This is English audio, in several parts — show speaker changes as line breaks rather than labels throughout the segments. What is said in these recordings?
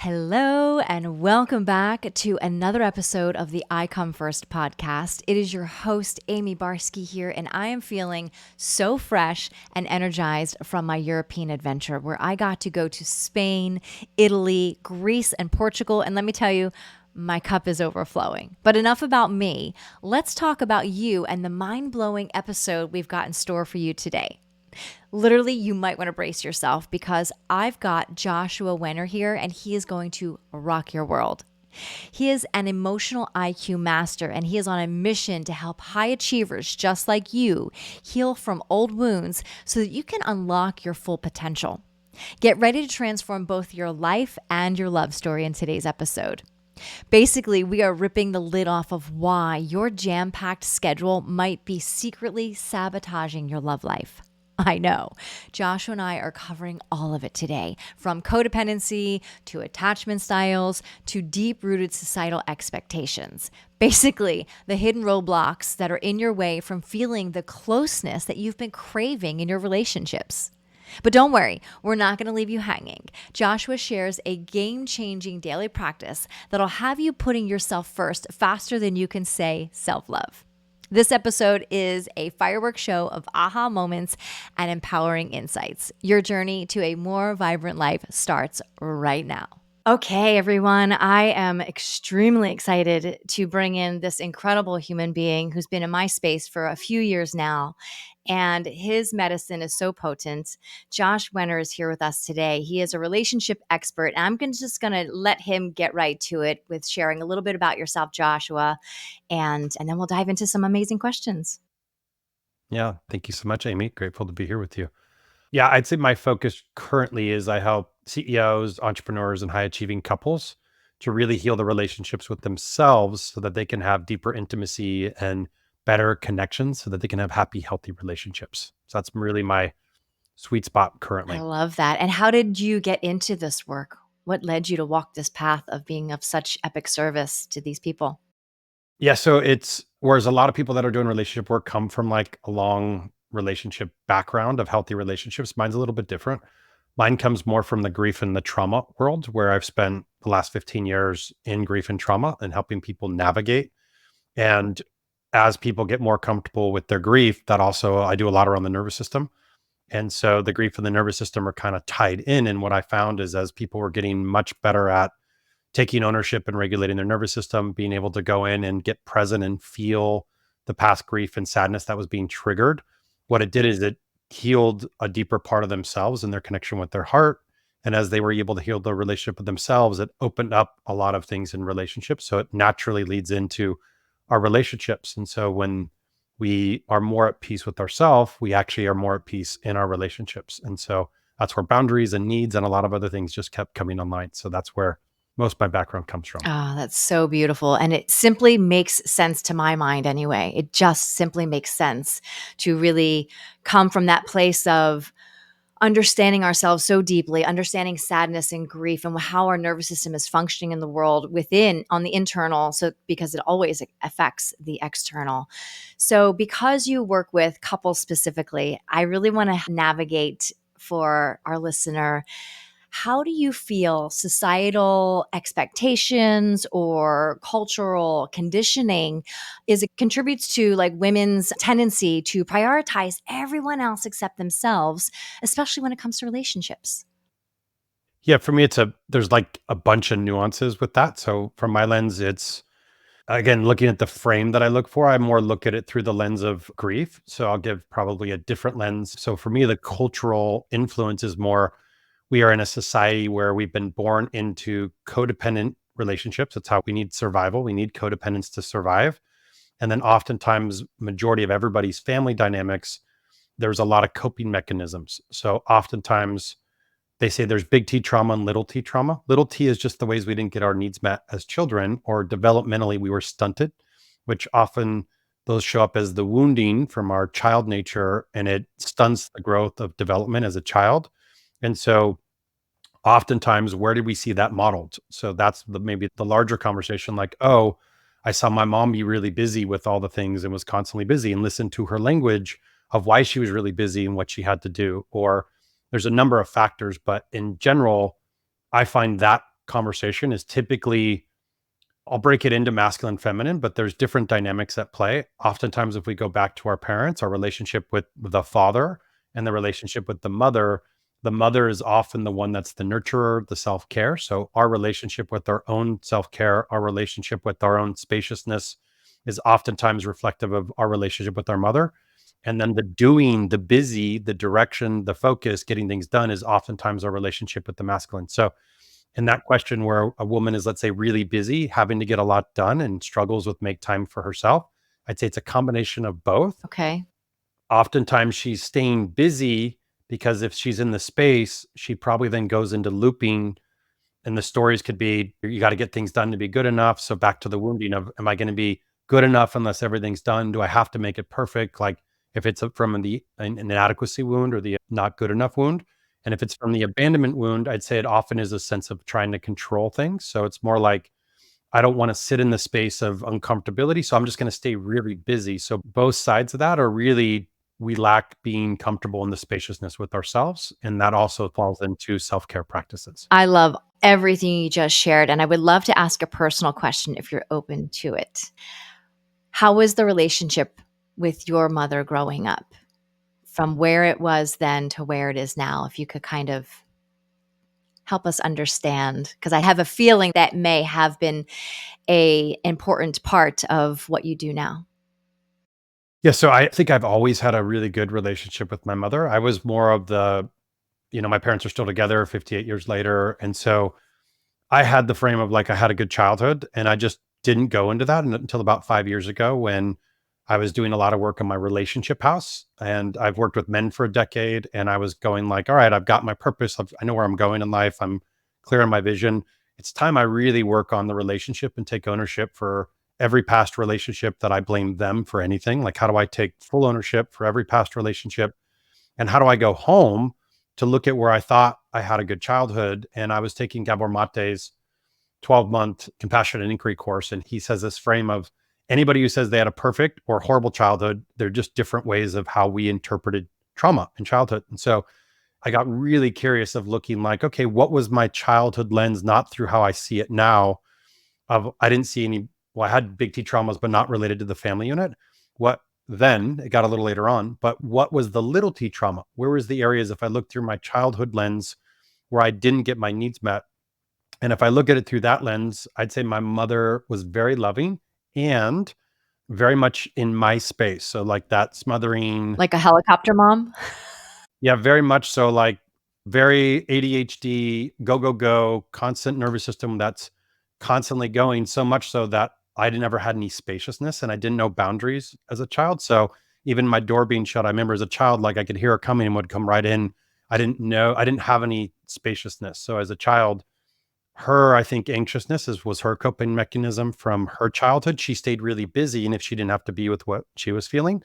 Hello, and welcome back to another episode of the I Come First podcast. It is your host, Amie Barsky here, and I am feeling so fresh and energized from my European adventure where I got to go to Spain, Italy, Greece, and Portugal. And let me tell you, my cup is overflowing. But enough about me. Let's talk about you and the mind blowing episode we've got in store for you today. Literally, you might want to brace yourself because I've got Joshua Wenner here and he is going to rock your world. He is an emotional IQ master and he is on a mission to help high achievers just like you heal from old wounds so that you can unlock your full potential. Get ready to transform both your life and your love story in today's episode. Basically, we are ripping the lid off of why your jam-packed schedule might be secretly sabotaging your love life. I know. Joshua and I are covering all of it today, from codependency to attachment styles to deep-rooted societal expectations. Basically, the hidden roadblocks that are in your way from feeling the closeness that you've been craving in your relationships. But don't worry, we're not going to leave you hanging. Joshua shares a game-changing daily practice that'll have you putting yourself first faster than you can say self-love. This episode is a fireworks show of aha moments and empowering insights. Your journey to a more vibrant life starts right now. Okay, everyone, I am extremely excited to bring in this incredible human being who's been in my space for a few years now. And his medicine is so potent. Josh Wenner is here with us today. He is a relationship expert. And just going to let him get right to it with sharing a little bit about yourself, Joshua. And then we'll dive into some amazing questions.
Yeah, thank you so much, Amie. Grateful to be here with you. Yeah, I'd say my focus currently is I help CEOs, entrepreneurs, and high achieving couples to really heal the relationships with themselves so that they can have deeper intimacy and better connections so that they can have happy, healthy relationships. So that's really my sweet spot
I
currently.
love that. And how did you get into this work? What led you to walk this path of being of such epic service to these people?
Yeah, so it's whereas a lot of people that are doing relationship work come from like a long relationship background of healthy relationships. Mine's a little bit different. Mine comes more from the grief and the trauma world, where I've spent the last 15 years in grief and trauma and helping people navigate. And as people get more comfortable with their grief, that also I do a lot around the nervous system. And so the grief and the nervous system are kind of tied in. And what I found is as people were getting much better at taking ownership and regulating their nervous system, being able to go in and get present and feel the past grief and sadness that was being triggered. What it did is it healed a deeper part of themselves and their connection with their heart. And as they were able to heal the relationship with themselves, it opened up a lot of things in relationships. So it naturally leads into our relationships. And so when we are more at peace with ourselves, we actually are more at peace in our relationships. And so that's where boundaries and needs and a lot of other things just kept coming online. So that's where most of my background comes from.
Ah, that's so beautiful. And it simply makes sense to my mind anyway. It just simply makes sense to really come from that place of understanding ourselves so deeply, understanding sadness and grief and how our nervous system is functioning in the world within on the internal. So, because it always affects the external. So, because you work with couples specifically, I really want to navigate for our listener. How do you feel societal expectations or cultural conditioning is it contributes to like women's tendency to prioritize everyone else except themselves, especially when it comes to relationships?
Yeah, for me, there's like a bunch of nuances with that. So from my lens, it's again, looking at the frame that I look for, I more look at it through the lens of grief. So I'll give probably a different lens. So for me, the cultural influence is more we are in a society where we've been born into codependent relationships. That's how we need survival. We need codependence to survive. And then oftentimes, majority of everybody's family dynamics, there's a lot of coping mechanisms. So oftentimes they say there's big T trauma and little t trauma. Little t is just the ways we didn't get our needs met as children, or developmentally we were stunted, which often those show up as the wounding from our child nature and it stunts the growth of development as a child. And so oftentimes, where did we see that modeled? So that's maybe the larger conversation like, oh, I saw my mom be really busy with all the things and was constantly busy and listened to her language of why she was really busy and what she had to do. Or there's a number of factors, but in general, I find that conversation is typically, I'll break it into masculine, feminine, but there's different dynamics at play. Oftentimes, if we go back to our parents, our relationship with the father and the relationship with the mother is often the one that's the nurturer, the self care. So, our relationship with our own self care, our relationship with our own spaciousness is oftentimes reflective of our relationship with our mother. And then the doing, the busy, the direction, the focus, getting things done is oftentimes our relationship with the masculine. So, in that question where a woman is, let's say, really busy, having to get a lot done and struggles with make time for herself, I'd say it's a combination of both.
Okay.
Oftentimes she's staying busy because if she's in the space, she probably then goes into looping, and the stories could be, you got to get things done to be good enough. So back to the wounding of, am I going to be good enough unless everything's done? Do I have to make it perfect? Like if it's from an inadequacy wound or the not good enough wound. And if it's from the abandonment wound, I'd say it often is a sense of trying to control things. So it's more like, I don't want to sit in the space of uncomfortability. So I'm just going to stay really busy. So both sides of that are really, we lack being comfortable in the spaciousness with ourselves. And that also falls into self care practices.
I love everything you just shared. And I would love to ask a personal question if you're open to it. How was the relationship with your mother growing up from where it was then to where it is now? If you could kind of help us understand, because I have a feeling that may have been a important part of what you do now.
Yeah, so I think I've always had a really good relationship with my mother. I was more of the, my parents are still together 58 years later. And so I had the frame of like, I had a good childhood and I just didn't go into that until about 5 years ago when I was doing a lot of work on my relationship house. And I've worked with men for a decade and I was going like, all right, I've got my purpose. I know where I'm going in life. I'm clear on my vision. It's time I really work on the relationship and take ownership for every past relationship that I blame them for anything. Like, how do I take full ownership for every past relationship? And how do I go home to look at where I thought I had a good childhood? And I was taking Gabor Mate's 12-month compassionate inquiry course. And he says this frame of anybody who says they had a perfect or horrible childhood, they're just different ways of how we interpreted trauma in childhood. And so I got really curious of looking like, okay, what was my childhood lens, not through how I see it now, of I didn't see any, well, I had big T traumas, but not related to the family unit. What then, it got a little later on, but what was the little T trauma? Where was the areas, if I looked through my childhood lens, where I didn't get my needs met? And if I look at it through that lens, I'd say my mother was very loving and very much in my space. So like that smothering,
Like a helicopter mom?
yeah, very much so, like very ADHD, go, go, go, constant nervous system that's constantly going, so much so that I never had any spaciousness and I didn't know boundaries as a child. So even my door being shut, I remember as a child, like I could hear her coming and would come right in. I didn't have any spaciousness. So as a child, I think anxiousness was her coping mechanism from her childhood. She stayed really busy. And if she didn't have to be with what she was feeling,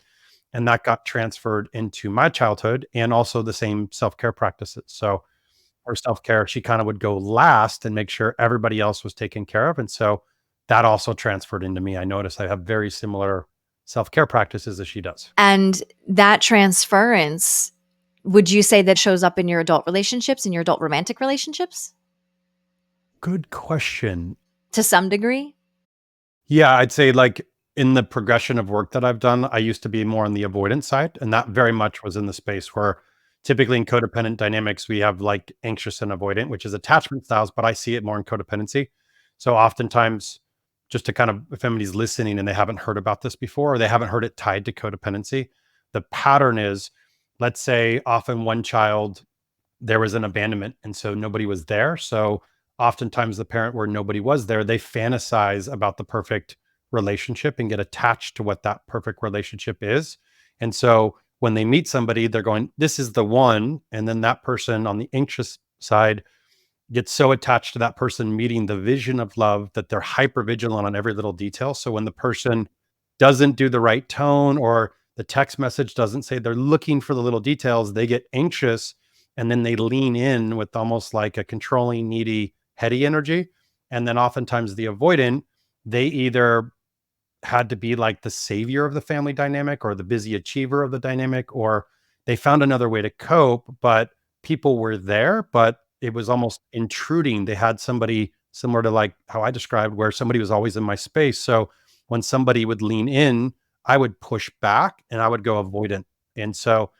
and that got transferred into my childhood and also the same self-care practices. So her self-care, she kind of would go last and make sure everybody else was taken care of. And so that also transferred into me. I noticed I have very similar self-care practices as she does.
And that transference, would you say that shows up in your adult relationships, in your adult romantic relationships
Good question.
to some degree?
Yeah, I'd say like in the progression of work that I've done, I used to be more on the avoidant side. And that very much was in the space where typically in codependent dynamics, we have like anxious and avoidant, which is attachment styles, but I see it more in codependency. So oftentimes, just to kind of, if anybody's listening and they haven't heard about this before, or they haven't heard it tied to codependency, the pattern is, let's say often one child, there was an abandonment and so nobody was there. So oftentimes the parent where nobody was there, they fantasize about the perfect relationship and get attached to what that perfect relationship is. And so when they meet somebody, they're going, this is the one. And then that person on the anxious side gets so attached to that person meeting the vision of love that they're hyper vigilant on every little detail. So when the person doesn't do the right tone or the text message doesn't say, they're looking for the little details, they get anxious and then they lean in with almost like a controlling, needy, heady energy. And then oftentimes the avoidant, they either had to be like the savior of the family dynamic or the busy achiever of the dynamic, or they found another way to cope, but people were there, but it was almost intruding. They had somebody similar to like how I described, where somebody was always in my space. So when somebody would lean in, I would push back and I would go avoidant. And so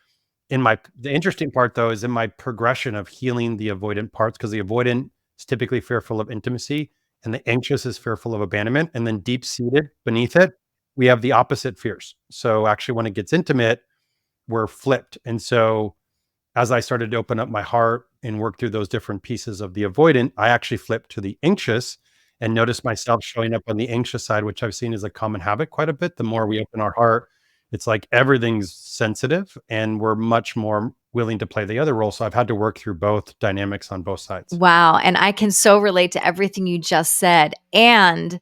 the interesting part though is in my progression of healing the avoidant parts, because the avoidant is typically fearful of intimacy and the anxious is fearful of abandonment. And then deep seated beneath it, we have the opposite fears. So actually, when it gets intimate, we're flipped. And so as I started to open up my heart and work through those different pieces of the avoidant, I actually flipped to the anxious and noticed myself showing up on the anxious side, which I've seen as a common habit quite a bit. The more we open our heart, it's like everything's sensitive and we're much more willing to play the other role. So I've had to work through both dynamics on both sides.
Wow. And I can so relate to everything you just said and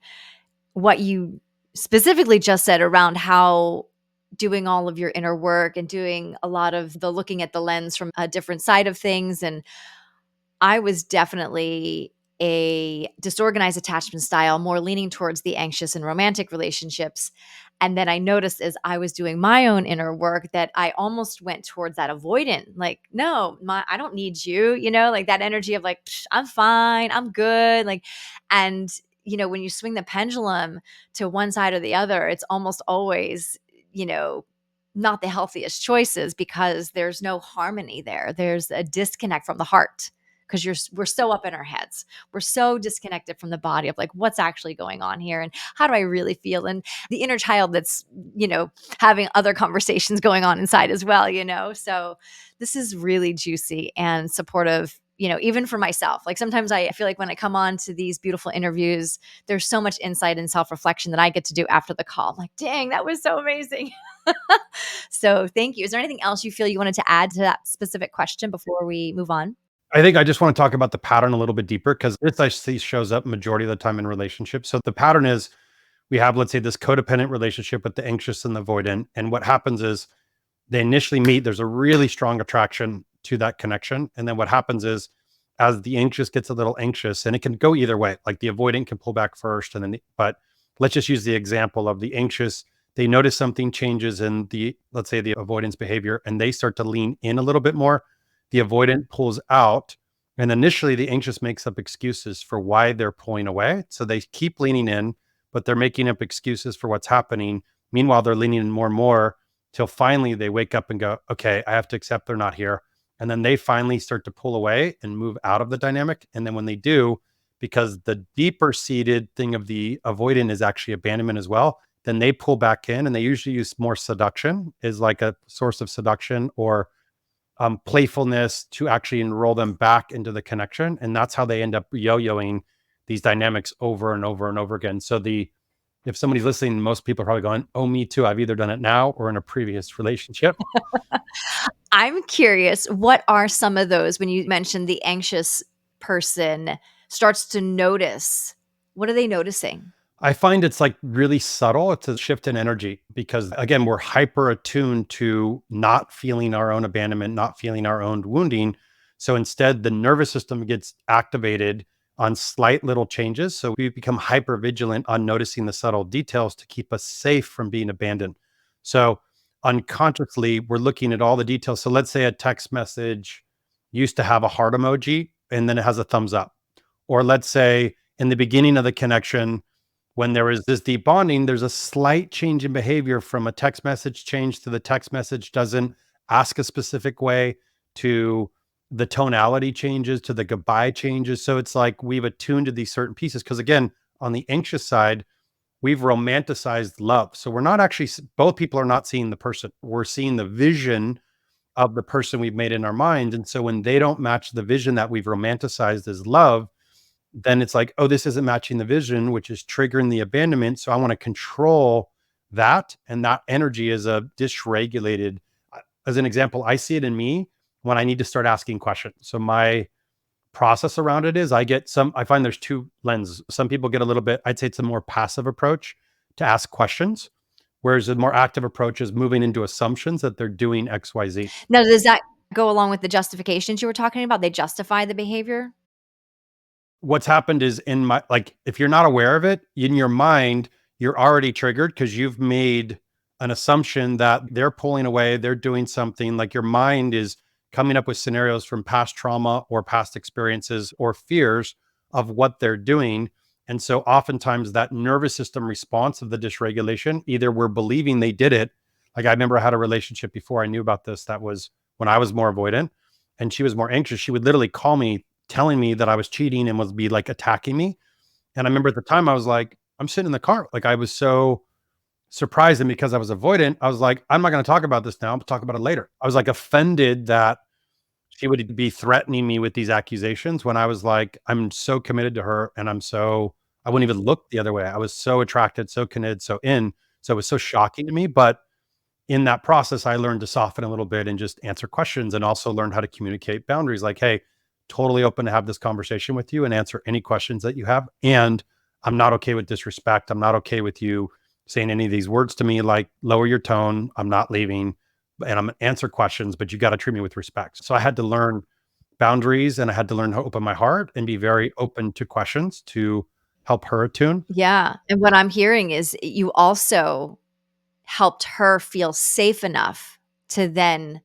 what you specifically just said around how doing all of your inner work and doing a lot of the looking at the lens from a different side of things. And I was definitely a disorganized attachment style, more leaning towards the anxious and romantic relationships. And then I noticed as I was doing my own inner work that I almost went towards that avoidant, like, no, I don't need you, like that energy of like, I'm fine, I'm good. Like, and, when you swing the pendulum to one side or the other, it's almost always, you know, not the healthiest choices because there's no harmony there. There's a disconnect from the heart because we're so up in our heads. We're so disconnected from the body of like what's actually going on here and how do I really feel? And the inner child that's, having other conversations going on inside as well. So this is really juicy and supportive. Even for myself, like sometimes I feel like when I come on to these beautiful interviews, there's so much insight and self-reflection that I get to do after the call. I'm like, dang, that was so amazing. So thank you. Is there anything else you feel you wanted to add to that specific question before we move on?
I think I just want to talk about the pattern a little bit deeper because this I see shows up majority of the time in relationships. So the pattern is we have, let's say, this codependent relationship with the anxious and the avoidant. And what happens is they initially meet, there's a really strong attraction to that connection. And then what happens is as the anxious gets a little anxious, and it can go either way, like the avoidant can pull back first. And then, but let's just use the example of the anxious. They notice something changes in let's say the avoidance behavior, and they start to lean in a little bit more. The avoidant pulls out. And initially the anxious makes up excuses for why they're pulling away. So they keep leaning in, but they're making up excuses for what's happening. Meanwhile, they're leaning in more and more till finally they wake up and go, okay, I have to accept they're not here. And then they finally start to pull away and move out of the dynamic. And then when they do, because the deeper seated thing of the avoidant is actually abandonment as well, then they pull back in and they usually use more seduction is like a source of seduction or playfulness to actually enroll them back into the connection. And that's how they end up yo-yoing these dynamics over and over and over again. So if somebody's listening, most people are probably going, oh, me too. I've either done it now or in a previous relationship.
I'm curious, what are some of those when you mentioned the anxious person starts to notice? What are they noticing?
I find it's like really subtle. It's a shift in energy because again, we're hyper attuned to not feeling our own abandonment, not feeling our own wounding. So instead, the nervous system gets activated on slight little changes. So we become hyper vigilant on noticing the subtle details to keep us safe from being abandoned. So unconsciously, we're looking at all the details. So let's say a text message used to have a heart emoji and then it has a thumbs up. Or let's say in the beginning of the connection, when there is this deep bonding, there's a slight change in behavior from a text message change to the text message doesn't ask a specific way to the tonality changes to the goodbye changes. So it's like we've attuned to these certain pieces. Because again, on the anxious side, we've romanticized love. So we're not actually, both people are not seeing the person. We're seeing the vision of the person we've made in our mind. And so when they don't match the vision that we've romanticized as love, then it's like, oh, this isn't matching the vision, which is triggering the abandonment. So I want to control that. And that energy is a dysregulated. As an example, I see it in me when I need to start asking questions. So my process around it is I find there's two lenses. Some people get a little bit, I'd say it's a more passive approach to ask questions, whereas a more active approach is moving into assumptions that they're doing XYZ.
Now, does that go along with the justifications you were talking about? They justify the behavior?
What's happened is if you're not aware of it in your mind, you're already triggered because you've made an assumption that they're pulling away, they're doing something. Like your mind is coming up with scenarios from past trauma or past experiences or fears of what they're doing. And so oftentimes that nervous system response of the dysregulation, either we're believing they did it. Like I remember I had a relationship before I knew about this that was when I was more avoidant and she was more anxious. She would literally call me telling me that I was cheating and was be like attacking me. And I remember at the time I was like, I'm sitting in the car. Like I was so surprised. And because I was avoidant, I was like, I'm not going to talk about this now. I'll talk about it later. I was like offended that she would be threatening me with these accusations when I was like, I'm so committed to her and I wouldn't even look the other way. I was so attracted, so committed, so in. So it was so shocking to me. But in that process, I learned to soften a little bit and just answer questions and also learn how to communicate boundaries like, hey, totally open to have this conversation with you and answer any questions that you have. And I'm not okay with disrespect. I'm not okay with you saying any of these words to me, like lower your tone. I'm not leaving and I'm gonna answer questions, but you got to treat me with respect. So I had to learn boundaries and I had to learn how to open my heart and be very open to questions to help her attune.
Yeah, and what I'm hearing is you also helped her feel safe enough to then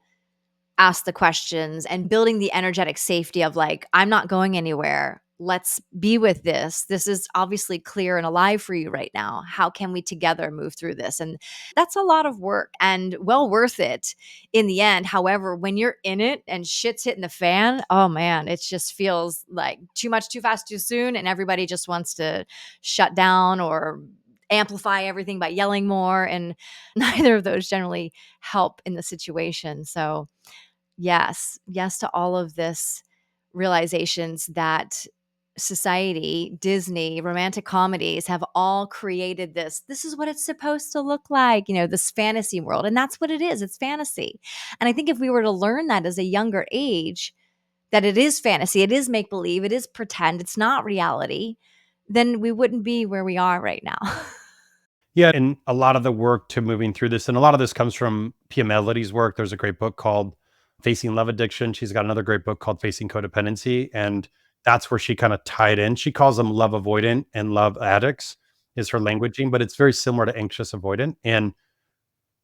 ask the questions and building the energetic safety of like, I'm not going anywhere. Let's be with this. This is obviously clear and alive for you right now. How can we together move through this? And that's a lot of work and well worth it in the end. However, when you're in it and shit's hitting the fan, oh man, it just feels like too much, too fast, too soon. And everybody just wants to shut down or amplify everything by yelling more. And neither of those generally help in the situation. So, yes, yes to all of this realizations that society, Disney, romantic comedies have all created this is what it's supposed to look like, this fantasy world. And that's what it is. It's fantasy. And I think if we were to learn that as a younger age, that it is fantasy, it is make believe, it is pretend, it's not reality, then we wouldn't be where we are right now.
Yeah, and a lot of the work to moving through this, and a lot of this comes from Pia Melody's work. There's a great book called Facing Love Addiction. She's got another great book called Facing Codependency, and that's where she kind of tied in. She calls them love avoidant and love addicts is her languaging, but it's very similar to anxious avoidant. And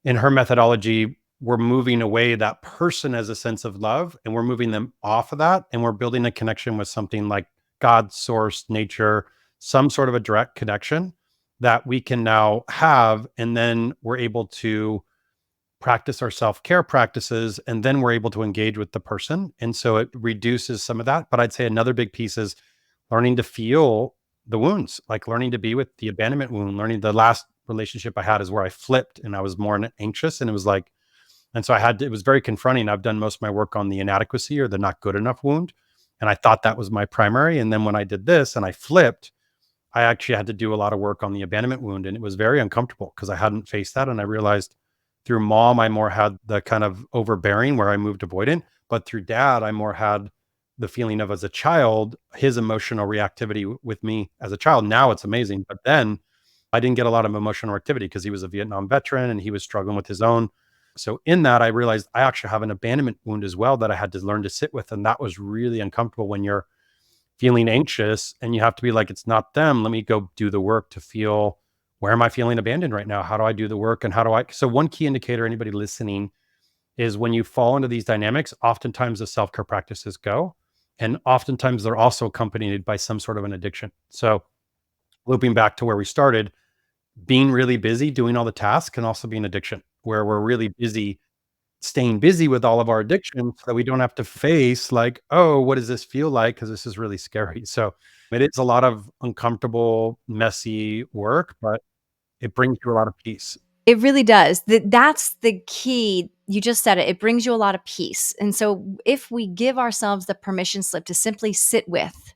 in her methodology, we're moving away that person as a sense of love and we're moving them off of that. And we're building a connection with something like God, source, nature, some sort of a direct connection that we can now have. And then we're able to practice our self-care practices and then we're able to engage with the person. And so it reduces some of that. But I'd say another big piece is learning to feel the wounds, like learning to be with the abandonment wound, learning the last relationship I had is where I flipped and I was more anxious. And it was like, and so it was very confronting. I've done most of my work on the inadequacy or the not good enough wound. And I thought that was my primary. And then when I did this and I flipped, I actually had to do a lot of work on the abandonment wound. And it was very uncomfortable because I hadn't faced that. And I realized through mom, I more had the kind of overbearing where I moved avoidant. But through dad, I more had the feeling of as a child, his emotional reactivity with me as a child. Now it's amazing. But then I didn't get a lot of emotional activity because he was a Vietnam veteran and he was struggling with his own. So in that, I realized I actually have an abandonment wound as well that I had to learn to sit with. And that was really uncomfortable when you're feeling anxious and you have to be like, it's not them. Let me go do the work to feel, where am I feeling abandoned right now? How do I do the work? And so one key indicator, anybody listening, is when you fall into these dynamics, oftentimes the self-care practices go. And oftentimes they're also accompanied by some sort of an addiction. So looping back to where we started, being really busy, doing all the tasks can also be an addiction where we're really busy staying busy with all of our addictions so that we don't have to face like, oh, what does this feel like? Because this is really scary. So it is a lot of uncomfortable, messy work, but it brings you a lot of peace.
It really does. That's the key. You just said it. It brings you a lot of peace. And so if we give ourselves the permission slip to simply sit with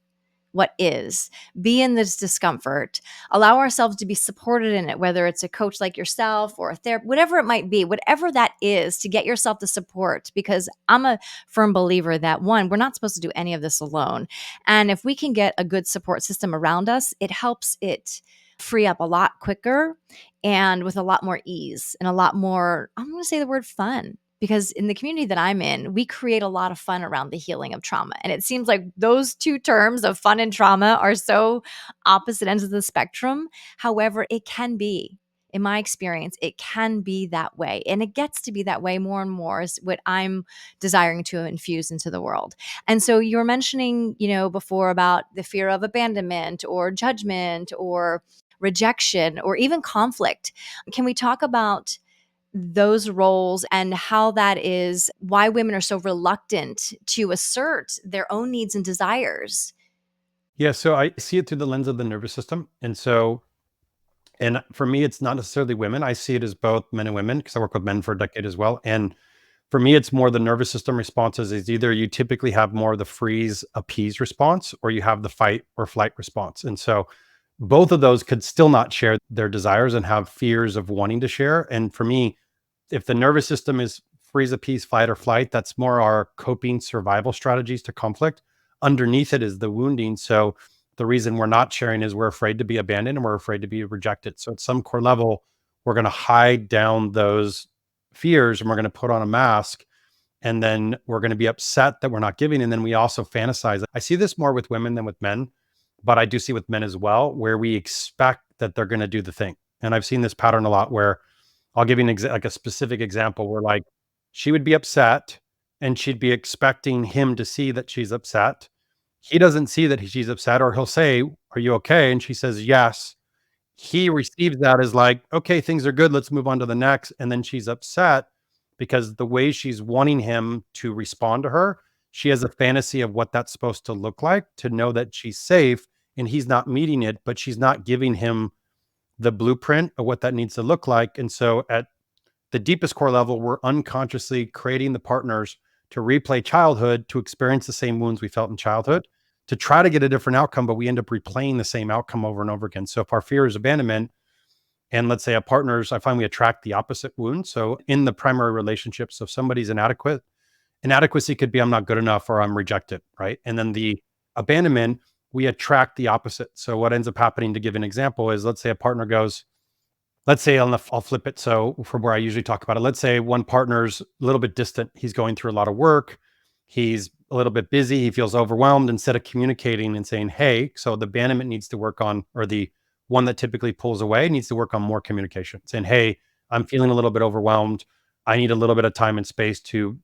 what is, be in this discomfort, allow ourselves to be supported in it, whether it's a coach like yourself or a therapist, whatever it might be, whatever that is, to get yourself the support. Because I'm a firm believer that one, we're not supposed to do any of this alone. And if we can get a good support system around us, it helps it free up a lot quicker and with a lot more ease and a lot more, I'm going to say the word fun, because in the community that I'm in, we create a lot of fun around the healing of trauma. And it seems like those two terms of fun and trauma are so opposite ends of the spectrum. However, it can be. in my experience, it can be that way. And it gets to be that way more and more is what I'm desiring to infuse into the world. And so you were mentioning, before about the fear of abandonment or judgment or rejection or even conflict. Can we talk about those roles and how that is why women are so reluctant to assert their own needs and desires?
Yeah, so I see it through the lens of the nervous system. And for me, it's not necessarily women. I see it as both men and women because I work with men for a decade as well. And for me, it's more the nervous system responses is either you typically have more of the freeze appease response or you have the fight or flight response. And so both of those could still not share their desires and have fears of wanting to share. And for me, if the nervous system is freeze, appease, fight or flight, that's more our coping survival strategies to conflict. Underneath it is the wounding. So the reason we're not sharing is we're afraid to be abandoned and we're afraid to be rejected. So at some core level, we're going to hide down those fears and we're going to put on a mask, and then we're going to be upset that we're not giving. And then we also fantasize. I see this more with women than with men, but I do see with men as well, where we expect that they're going to do the thing. And I've seen this pattern a lot where I'll give you like a specific example where like she would be upset and she'd be expecting him to see that she's upset. He doesn't see that she's upset, or he'll say, "Are you okay?" And she says, "Yes." He receives that as like, "Okay, things are good. Let's move on to the next." And then she's upset because the way she's wanting him to respond to her, she has a fantasy of what that's supposed to look like to know that she's safe and he's not meeting it, but she's not giving him the blueprint of what that needs to look like. And so at the deepest core level, we're unconsciously creating the partners to replay childhood, to experience the same wounds we felt in childhood, to try to get a different outcome, but we end up replaying the same outcome over and over again. So if our fear is abandonment, and let's say a partner's, I find we attract the opposite wound. So in the primary relationship, so if somebody's inadequate, inadequacy could be I'm not good enough or I'm rejected, right? And then the abandonment, we attract the opposite. So what ends up happening, to give an example, is let's say a partner goes, let's say I'll flip it. So from where I usually talk about it, let's say one partner's a little bit distant. He's going through a lot of work. He's a little bit busy. He feels overwhelmed. Instead of communicating and saying, "Hey," so the abandonment needs to work on, or the one that typically pulls away needs to work on more communication, saying, "Hey, I'm feeling a little bit overwhelmed. I need a little bit of time and space to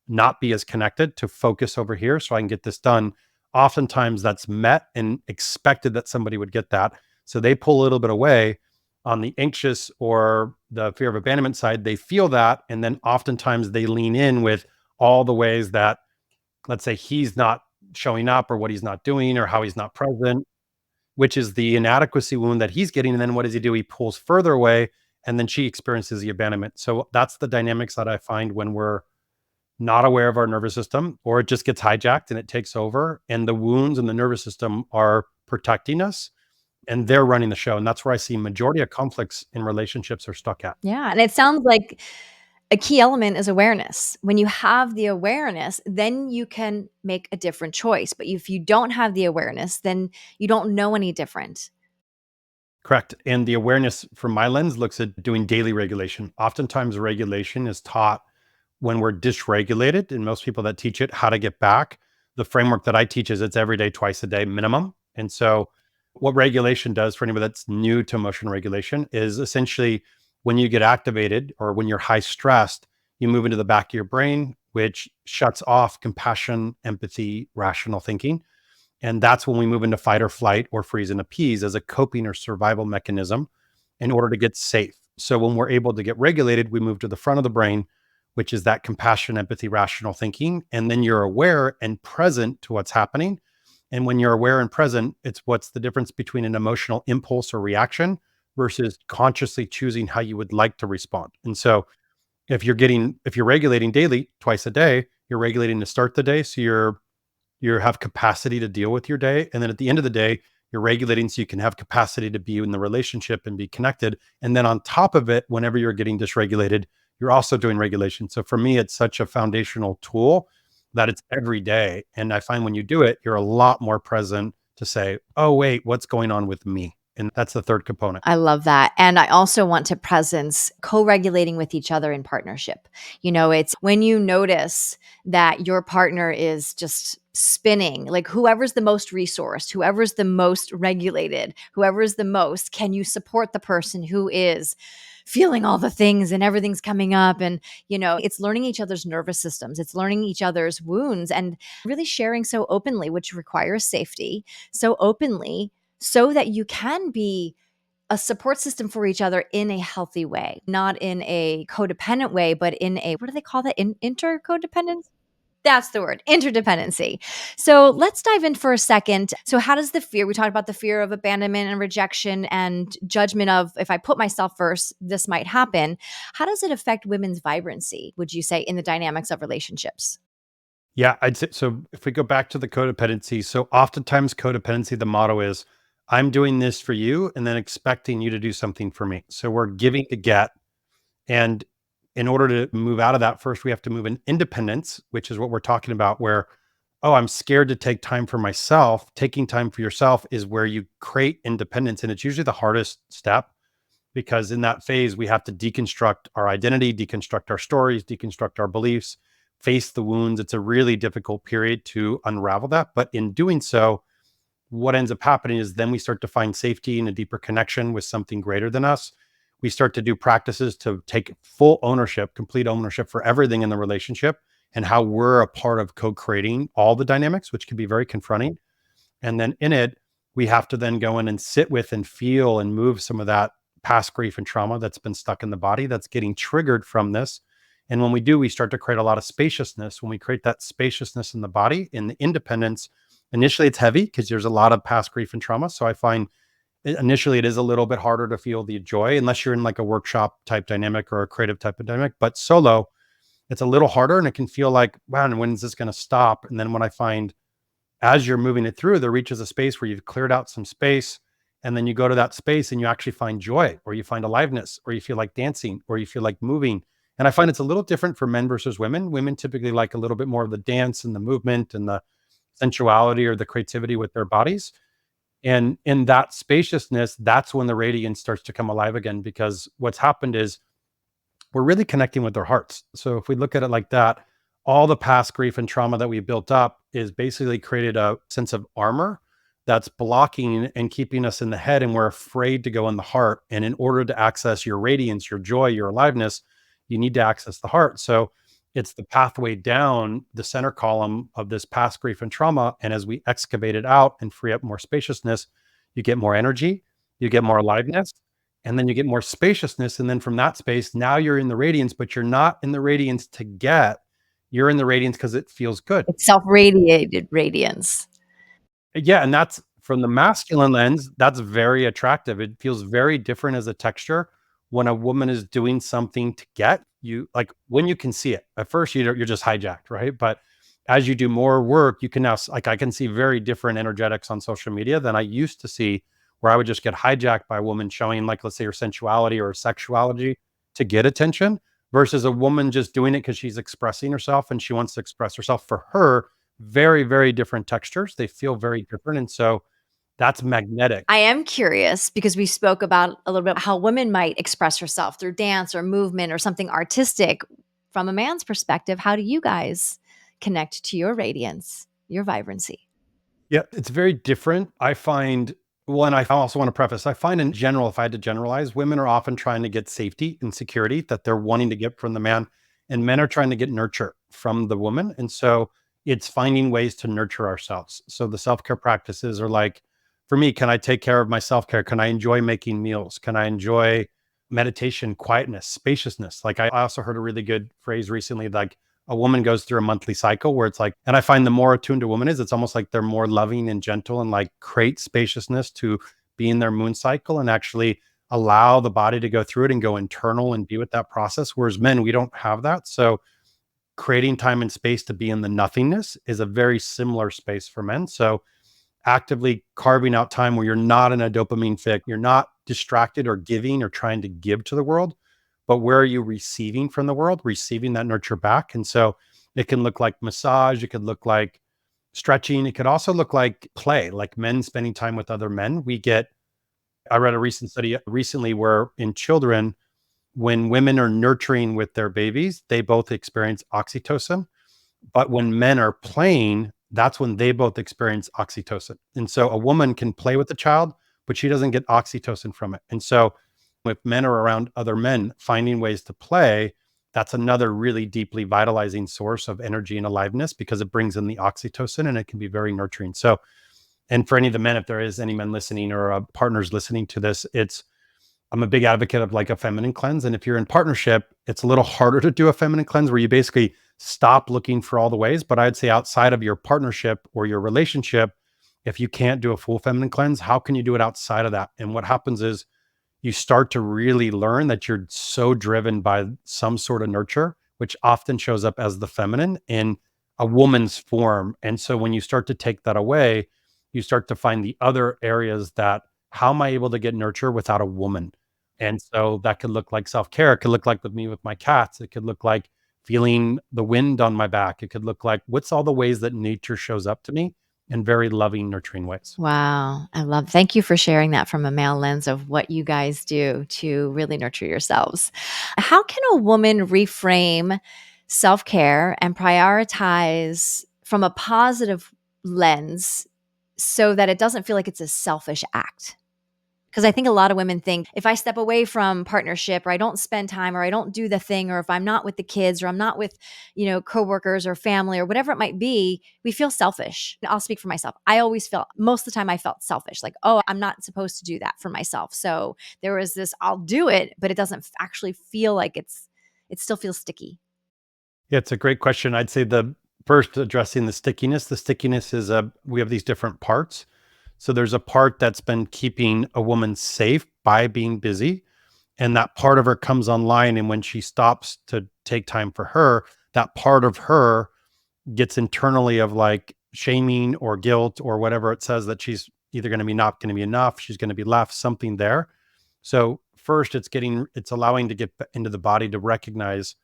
not be as connected, to focus over here so I can get this done." Oftentimes that's met and expected that somebody would get that. So they pull a little bit away. On the anxious or the fear of abandonment side, they feel that. And then oftentimes they lean in with all the ways that, let's say, he's not showing up or what he's not doing or how he's not present, which is the inadequacy wound that he's getting. And then what does he do? He pulls further away and then she experiences the abandonment. So that's the dynamics that I find when we're not aware of our nervous system, or it just gets hijacked and it takes over. And the wounds in the nervous system are protecting us and they're running the show. And that's where I see majority of conflicts in relationships are stuck at.
Yeah. And it sounds like a key element is awareness. When you have the awareness, then you can make a different choice. But if you don't have the awareness, then you don't know any different.
Correct. And the awareness from my lens looks at doing daily regulation. Oftentimes regulation is taught when we're dysregulated, and most people that teach it, how to get back. The framework that I teach is it's every day, twice a day minimum. And so what regulation does for anybody that's new to emotional regulation is essentially when you get activated or when you're high stressed, you move into the back of your brain, which shuts off compassion, empathy, rational thinking. And that's when we move into fight or flight or freeze and appease as a coping or survival mechanism in order to get safe. So when we're able to get regulated, we move to the front of the brain, which is that compassion, empathy, rational thinking. And then you're aware and present to what's happening. And when you're aware and present, it's what's the difference between an emotional impulse or reaction versus consciously choosing how you would like to respond. And so if you're regulating daily, twice a day, you're regulating to start the day. So you have capacity to deal with your day. And then at the end of the day, you're regulating so you can have capacity to be in the relationship and be connected. And then on top of it, whenever you're getting dysregulated, you're also doing regulation. So for me, it's such a foundational tool that it's every day. And I find when you do it, you're a lot more present to say, "Oh, wait, what's going on with me?" And that's the third component.
I love that. And I also want to presence co-regulating with each other in partnership. It's when you notice that your partner is just spinning, like whoever's the most resourced, whoever's the most regulated, whoever's the most, can you support the person who is feeling all the things and everything's coming up? And, it's learning each other's nervous systems, it's learning each other's wounds, and really sharing so openly, which requires safety, so openly, so that you can be a support system for each other in a healthy way, not in a codependent way, but in a, what do they call that? Intercodependence? That's the word, interdependency. So let's dive in for a second. So, how does the fear, we talked about the fear of abandonment and rejection and judgment of, if I put myself first, this might happen. How does it affect women's vibrancy, would you say, in the dynamics of relationships?
Yeah, I'd say so. If we go back to the codependency, so oftentimes codependency, the motto is, I'm doing this for you and then expecting you to do something for me. So we're giving to get. And in order to move out of that, first we have to move in independence, which is what we're talking about, where, oh, I'm scared to take time for myself. Taking time for yourself is where you create independence. And it's usually the hardest step because in that phase, we have to deconstruct our identity, deconstruct our stories, deconstruct our beliefs, face the wounds. It's a really difficult period to unravel that. But in doing so, what ends up happening is then we start to find safety and a deeper connection with something greater than us. We start to do practices to take full ownership, complete ownership for everything in the relationship and how we're a part of co-creating all the dynamics, which can be very confronting. And then in it, we have to then go in and sit with and feel and move some of that past grief and trauma that's been stuck in the body that's getting triggered from this. And when we do, we start to create a lot of spaciousness. When we create that spaciousness in the body, in the independence, initially it's heavy because there's a lot of past grief and trauma. So I find initially it is a little bit harder to feel the joy unless you're in like a workshop type dynamic or a creative type of dynamic. But solo, it's a little harder and it can feel like, wow, and when is this going to stop? And then when I find as you're moving it through, there reaches a space where you've cleared out some space. And then you go to that space and you actually find joy, or you find aliveness, or you feel like dancing, or you feel like moving. And I find it's a little different for men versus women. Women typically like a little bit more of the dance and the movement and the sensuality or the creativity with their bodies. And in that spaciousness, that's when the radiance starts to come alive again, because what's happened is we're really connecting with their hearts. So if we look at it like that, all the past grief and trauma that we built up is basically created a sense of armor that's blocking and keeping us in the head. And we're afraid to go in the heart. And in order to access your radiance, your joy, your aliveness, you need to access the heart. So it's the pathway down the center column of this past grief and trauma. And as we excavate it out and free up more spaciousness, you get more energy, you get more aliveness, and then you get more spaciousness. And then from that space, now you're in the radiance, but you're not in the radiance to get, you're in the radiance because it feels good.
It's self-radiated radiance.
Yeah, and that's from the masculine lens, that's very attractive. It feels very different as a texture when a woman is doing something to get you, like when you can see it. At first, you're just hijacked, right? But as you do more work, you can now, like, I can see very different energetics on social media than I used to see, where I would just get hijacked by a woman showing, like, let's say, her sensuality or her sexuality to get attention, versus a woman just doing it because she's expressing herself and she wants to express herself. For her, very, very different textures. They feel very different. And so that's magnetic.
I am curious because we spoke about a little bit how women might express herself through dance or movement or something artistic. From a man's perspective, how do you guys connect to your radiance, your vibrancy?
Yeah, it's very different. I find, well, and I also want to preface, I find in general, if I had to generalize, women are often trying to get safety and security that they're wanting to get from the man, and men are trying to get nurture from the woman. And so it's finding ways to nurture ourselves. So the self care practices are like, for me, can I take care of my self care? Can I enjoy making meals? Can I enjoy meditation, quietness, spaciousness? Like, I also heard a really good phrase recently, like, a woman goes through a monthly cycle where it's like, and I find the more attuned a woman is, it's almost like they're more loving and gentle and like create spaciousness to be in their moon cycle and actually allow the body to go through it and go internal and be with that process. Whereas men, we don't have that. So creating time and space to be in the nothingness is a very similar space for men. So actively carving out time where you're not in a dopamine fix, you're not distracted or giving or trying to give to the world, but where are you receiving from the world, receiving that nurture back. And so it can look like massage, it could look like stretching, it could also look like play, like men spending time with other men. I read a recent study recently where in children, when women are nurturing with their babies, they both experience oxytocin. But when men are playing, that's when they both experience oxytocin. And so a woman can play with the child, but she doesn't get oxytocin from it. And so if men are around other men finding ways to play, that's another really deeply vitalizing source of energy and aliveness because it brings in the oxytocin and it can be very nurturing. So, and for any of the men, if there is any men listening or partners listening to this, I'm a big advocate of like a feminine cleanse. And if you're in partnership, it's a little harder to do a feminine cleanse where you basically stop looking for all the ways. But I'd say outside of your partnership or your relationship, if you can't do a full feminine cleanse, how can you do it outside of that? And what happens is you start to really learn that you're so driven by some sort of nurture, which often shows up as the feminine in a woman's form. And so when you start to take that away, you start to find the other areas that, how am I able to get nurture without a woman? And so that could look like self-care. It could look like with me with my cats. It could look like feeling the wind on my back. It could look like what's all the ways that nature shows up to me in very loving, nurturing ways.
Wow. Thank you for sharing that from a male lens of what you guys do to really nurture yourselves. How can a woman reframe self care and prioritize from a positive lens so that it doesn't feel like it's a selfish act? Because I think a lot of women think if I step away from partnership or I don't spend time or I don't do the thing or if I'm not with the kids or I'm not with, coworkers or family or whatever it might be, we feel selfish. I'll speak for myself. I always felt most of the time I felt selfish like, oh, I'm not supposed to do that for myself. So there was this I'll do it, but it doesn't actually feel like it still feels sticky.
Yeah, it's a great question. I'd say the first addressing the stickiness is we have these different parts. So there's a part that's been keeping a woman safe by being busy. And that part of her comes online. And when she stops to take time for her, that part of her gets internally of like shaming or guilt or whatever it says that she's either going to be not going to be enough, she's going to be left, something there. So first it's allowing to get into the body to recognize.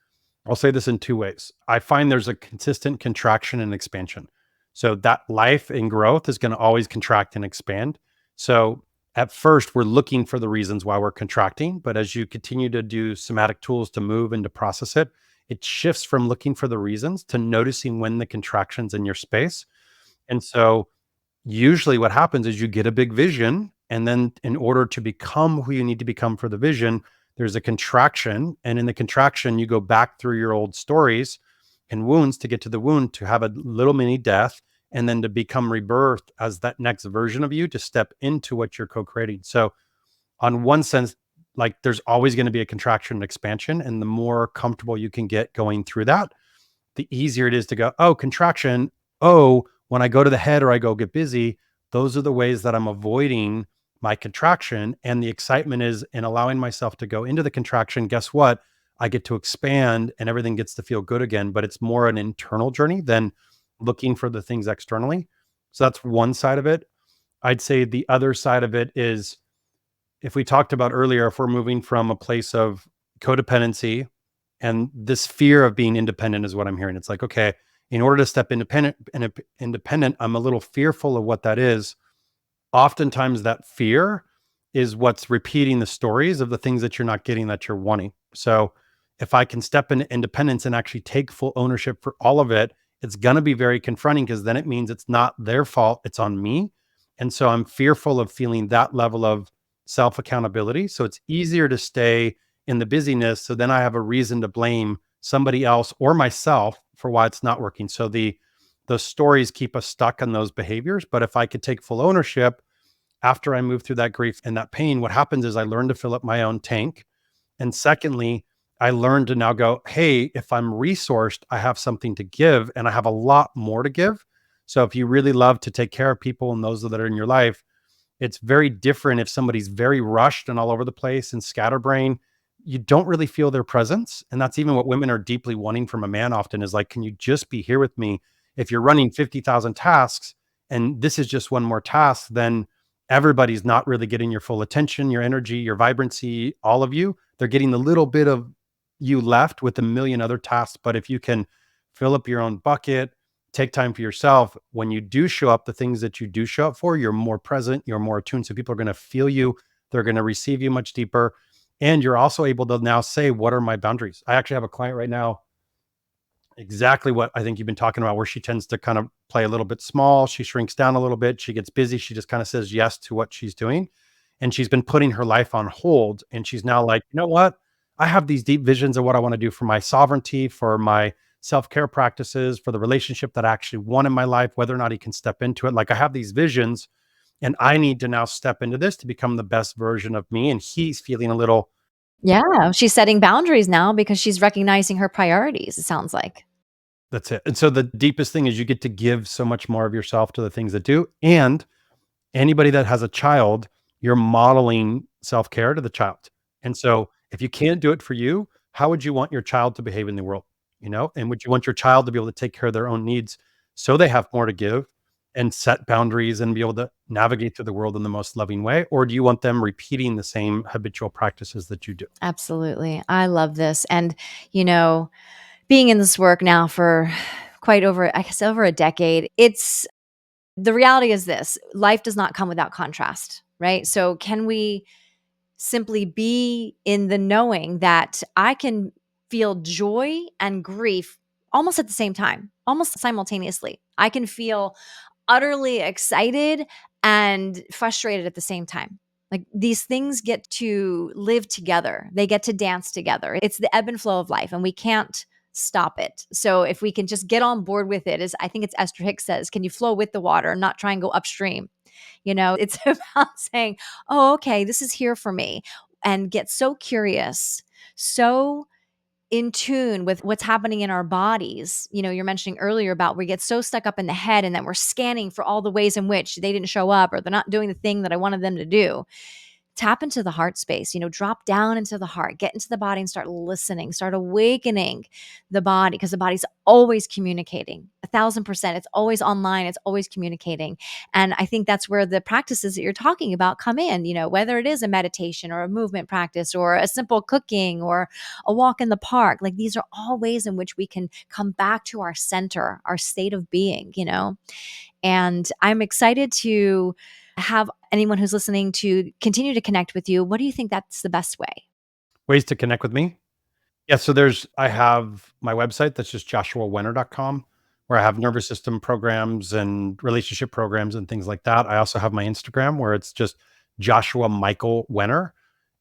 I'll say this in two ways. I find there's a consistent contraction and expansion. So that life and growth is going to always contract and expand. So at first, we're looking for the reasons why we're contracting. But as you continue to do somatic tools to move and to process it, it shifts from looking for the reasons to noticing when the contraction's in your space. And so usually what happens is you get a big vision. And then in order to become who you need to become for the vision, there's a contraction. And in the contraction, you go back through your old stories and wounds to get to the wound, to have a little mini death, and then to become rebirthed as that next version of you to step into what you're co-creating. So on one sense, like there's always going to be a contraction and expansion. And the more comfortable you can get going through that, the easier it is to go, oh, contraction. Oh, when I go to the head or I go get busy, those are the ways that I'm avoiding my contraction. And the excitement is in allowing myself to go into the contraction. Guess what? I get to expand and everything gets to feel good again. But it's more an internal journey than looking for the things externally. So that's one side of it. I'd say the other side of it is, if we talked about earlier, if we're moving from a place of codependency and this fear of being independent is what I'm hearing. It's like, okay, in order to step independent, I'm a little fearful of what that is. Oftentimes that fear is what's repeating the stories of the things that you're not getting that you're wanting. So if I can step into independence and actually take full ownership for all of it, it's going to be very confronting because then it means it's not their fault, it's on me. And so I'm fearful of feeling that level of self accountability. So it's easier to stay in the busyness. So then I have a reason to blame somebody else or myself for why it's not working. So the stories keep us stuck on those behaviors. But if I could take full ownership after I move through that grief and that pain, what happens is I learn to fill up my own tank. And secondly, I learned to now go, hey, if I'm resourced, I have something to give and I have a lot more to give. So if you really love to take care of people and those that are in your life, it's very different if somebody's very rushed and all over the place and scatterbrain. You don't really feel their presence. And that's even what women are deeply wanting from a man often is like, can you just be here with me? If you're running 50,000 tasks and this is just one more task, then everybody's not really getting your full attention, your energy, your vibrancy, all of you. They're getting the little bit of you left with a million other tasks. But if you can fill up your own bucket, take time for yourself, when you do show up, the things that you do show up for, you're more present, you're more attuned. So people are going to feel you, they're going to receive you much deeper. And you're also able to now say, what are my boundaries? I actually have a client right now, Exactly what I think you've been talking about, where she tends to kind of play a little bit small. She shrinks down a little bit. She gets busy. She just kind of says yes to what she's doing. And she's been putting her life on hold. And she's now like, you know what? I have these deep visions of what I want to do for my sovereignty, for my self care practices, for the relationship that I actually want in my life, whether or not he can step into it. Like, I have these visions and I need to now step into this to become the best version of me. And he's feeling a little.
Yeah, she's setting boundaries now because she's recognizing her priorities, it sounds like.
That's it. And so the deepest thing is you get to give so much more of yourself to the things that do. And anybody that has a child, you're modeling self-care to the child. And so if you can't do it for you, how would you want your child to behave in the world? And would you want your child to be able to take care of their own needs so they have more to give and set boundaries and be able to navigate through the world in the most loving way? Or do you want them repeating the same habitual practices that you do?
Absolutely. I love this. And, you know, being in this work now for quite over, I guess, over a decade, it's the reality is this: life does not come without contrast, right? So, can we simply be in the knowing that I can feel joy and grief almost at the same time, almost simultaneously? I can feel utterly excited and frustrated at the same time. Like, these things get to live together. They get to dance together. It's the ebb and flow of life, and we can't stop it. So if we can just get on board with it, as I think it's Esther Hicks says, can you flow with the water and not try and go upstream? It's about saying, "Oh, okay, this is here for me," and get so curious, so in tune with what's happening in our bodies. You're mentioning earlier about we get so stuck up in the head and then we're scanning for all the ways in which they didn't show up or they're not doing the thing that I wanted them to do. Tap into the heart space, drop down into the heart, get into the body and start listening, start awakening the body, because the body's always communicating 1,000%. It's always online, it's always communicating. And I think that's where the practices that you're talking about come in, whether it is a meditation or a movement practice or a simple cooking or a walk in the park. Like, these are all ways in which we can come back to our center, our state of being. And I'm excited to have anyone who's listening to continue to connect with you. What do you think that's the best way?
Ways to connect with me? Yeah, so I have my website that's just joshuawenner.com, where I have nervous system programs and relationship programs and things like that. I also have my Instagram where it's just Joshua Michael Wenner.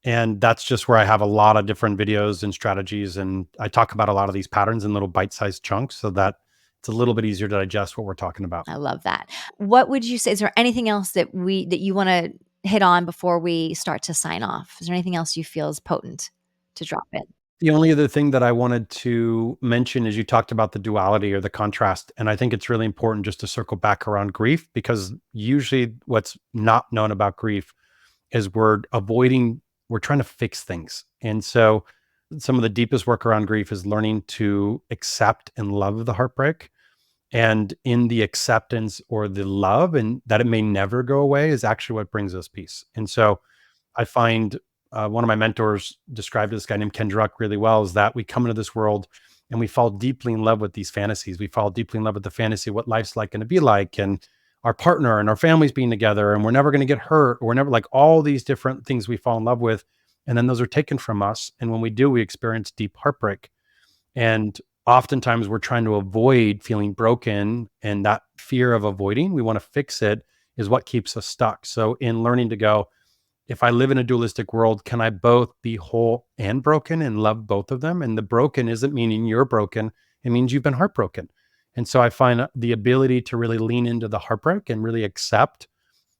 And that's just where I have a lot of different videos and strategies. And I talk about a lot of these patterns in little bite-sized chunks so that it's a little bit easier to digest what we're talking about.
I love that. What would you say? Is there anything else that you want to hit on before we start to sign off? Is there anything else you feel is potent to drop in?
The only other thing that I wanted to mention is you talked about the duality or the contrast. And I think it's really important just to circle back around grief, because usually what's not known about grief is we're trying to fix things. And so some of the deepest work around grief is learning to accept and love the heartbreak. And in the acceptance or the love, and that it may never go away, is actually what brings us peace. And so I find one of my mentors described this guy named Ken Druck really well, is that we come into this world and we fall deeply in love with these fantasies. We fall deeply in love with the fantasy of what life's like going to be like, and our partner and our families being together, and we're never going to get hurt, or we're never, like, all these different things we fall in love with. And then those are taken from us. And when we do, we experience deep heartbreak. And oftentimes we're trying to avoid feeling broken, and that fear of avoiding, we want to fix it, is what keeps us stuck. So in learning to go, if I live in a dualistic world, can I both be whole and broken and love both of them? And the broken isn't meaning you're broken, it means you've been heartbroken. And so I find the ability to really lean into the heartbreak and really accept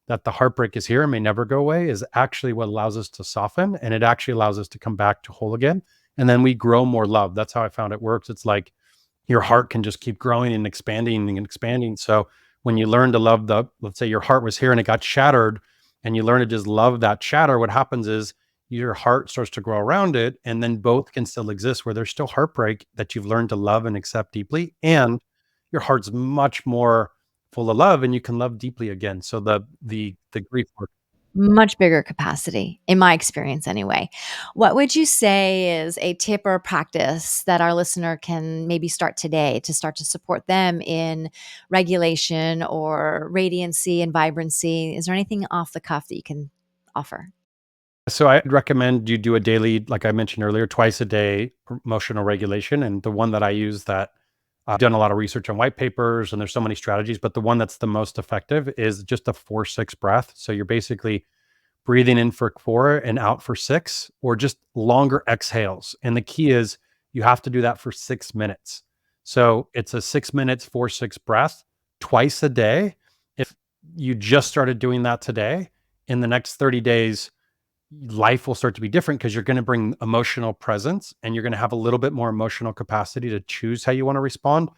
that the heartbreak is here and may never go away is actually what allows us to soften, and it actually allows us to come back to whole again. And then we grow more love. That's how I found it works. It's like your heart can just keep growing and expanding and expanding. So when you learn to love let's say your heart was here and it got shattered, and you learn to just love that shatter, what happens is your heart starts to grow around it. And then both can still exist, where there's still heartbreak that you've learned to love and accept deeply. And your heart's much more full of love and you can love deeply again. So the grief work.
Much bigger capacity, in my experience anyway. What would you say is a tip or a practice that our listener can maybe start today to start to support them in regulation or radiancy and vibrancy? Is there anything off the cuff that you can offer?
So I'd recommend you do a daily, like I mentioned earlier, twice a day emotional regulation. And the one that I use that I've done a lot of research on white papers, and there's so many strategies, but the one that's the most effective is just a 4-6 breath. So you're basically breathing in for 4 and out for 6, or just longer exhales. And the key is you have to do that for 6 minutes. So it's a 6 minutes, 4-6 breath twice a day. If you just started doing that today, in the next 30 days, life will start to be different because you're going to bring emotional presence and you're going to have a little bit more emotional capacity to choose how you want to respond.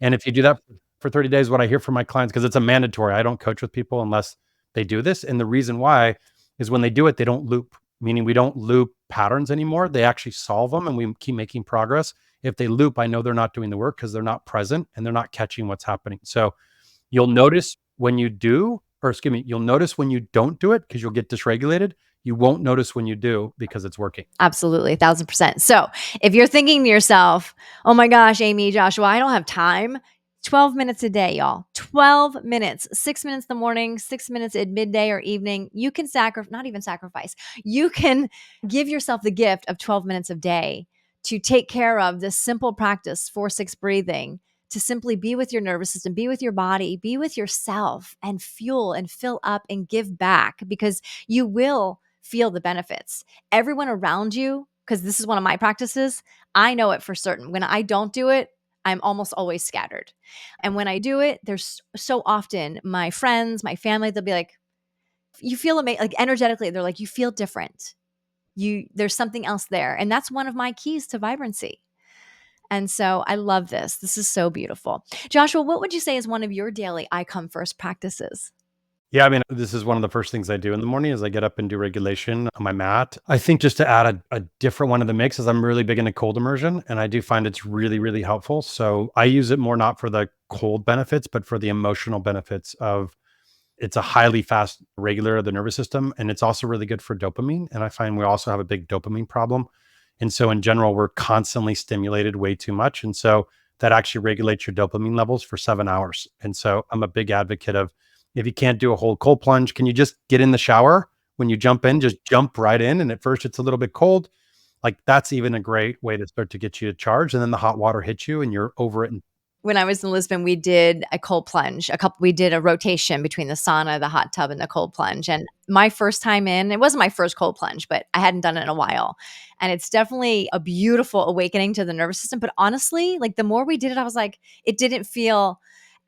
And if you do that for 30 days, what I hear from my clients, because it's a mandatory, I don't coach with people unless they do this. And the reason why is when they do it, they don't loop, meaning we don't loop patterns anymore. They actually solve them and we keep making progress. If they loop, I know they're not doing the work because they're not present and they're not catching what's happening. So you'll notice when you do, or excuse me, you'll notice when you don't do it because you'll get dysregulated. You won't notice when you do because it's working.
Absolutely, 1,000%. So if you're thinking to yourself, oh my gosh, Amie, Joshua, I don't have time. 12 minutes a day, y'all. 12 minutes, 6 minutes in the morning, 6 minutes at midday or evening. You can not even sacrifice. You can give yourself the gift of 12 minutes a day to take care of this simple practice, 4-6 breathing, to simply be with your nervous system, be with your body, be with yourself, and fuel and fill up and give back, because you will feel the benefits. Everyone around you, because this is one of my practices, I know it for certain. When I don't do it, I'm almost always scattered. And when I do it, there's so often my friends, my family, they'll be like, you feel amazing, like energetically, they're like, you feel different. There's something else there. And that's one of my keys to vibrancy. And so I love this. This is so beautiful. Joshua, what would you say is one of your daily I come first practices?
Yeah, I mean, this is one of the first things I do in the morning is I get up and do regulation on my mat. I think just to add a different one in the mix is I'm really big into cold immersion, and I do find it's really, really helpful. So I use it more not for the cold benefits, but for the emotional benefits of it's a highly fast regulator of the nervous system, and it's also really good for dopamine. And I find we also have a big dopamine problem. And so in general, we're constantly stimulated way too much. And so that actually regulates your dopamine levels for 7 hours. And so I'm a big advocate of if you can't do a whole cold plunge, can you just get in the shower? When you jump in, just jump right in. And at first it's a little bit cold. Like that's even a great way to start to get you to charge. And then the hot water hits you and you're over it.
When I was in Lisbon, we did a cold plunge. We did a rotation between the sauna, the hot tub, and the cold plunge. And my first time in, it wasn't my first cold plunge, but I hadn't done it in a while. And it's definitely a beautiful awakening to the nervous system. But honestly, like the more we did it, I was like, it didn't feel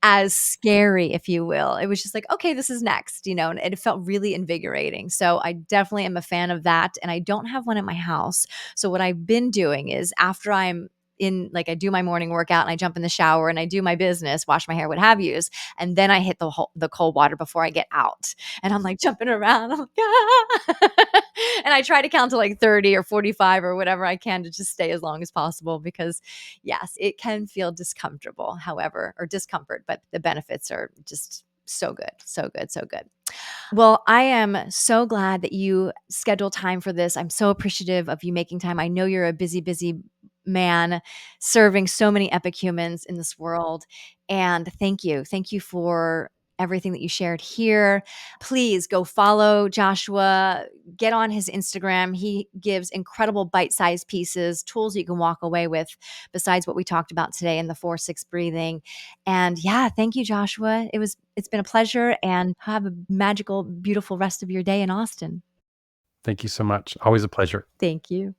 as scary, if you will. It was just like, okay, this is next, and it felt really invigorating. So I definitely am a fan of that. And I don't have one at my house. So what I've been doing is after I'm I do my morning workout and I jump in the shower and I do my business, wash my hair, what have yous. And then I hit the cold water before I get out. And I'm like jumping around. I'm like, ah! And I try to count to like 30 or 45 or whatever I can to just stay as long as possible, because yes, it can feel discomfortable, or discomfort, but the benefits are just so good, so good, so good. Well, I am so glad that you scheduled time for this. I'm so appreciative of you making time. I know you're a busy, busy man serving so many epic humans in this world. And thank you. Thank you for everything that you shared here. Please go follow Joshua, get on his Instagram. He gives incredible bite-sized pieces, tools you can walk away with besides what we talked about today in the 4-6 breathing. And yeah, thank you, Joshua. It's been a pleasure, and have a magical, beautiful rest of your day in Austin.
Thank you so much. Always a pleasure.
Thank you.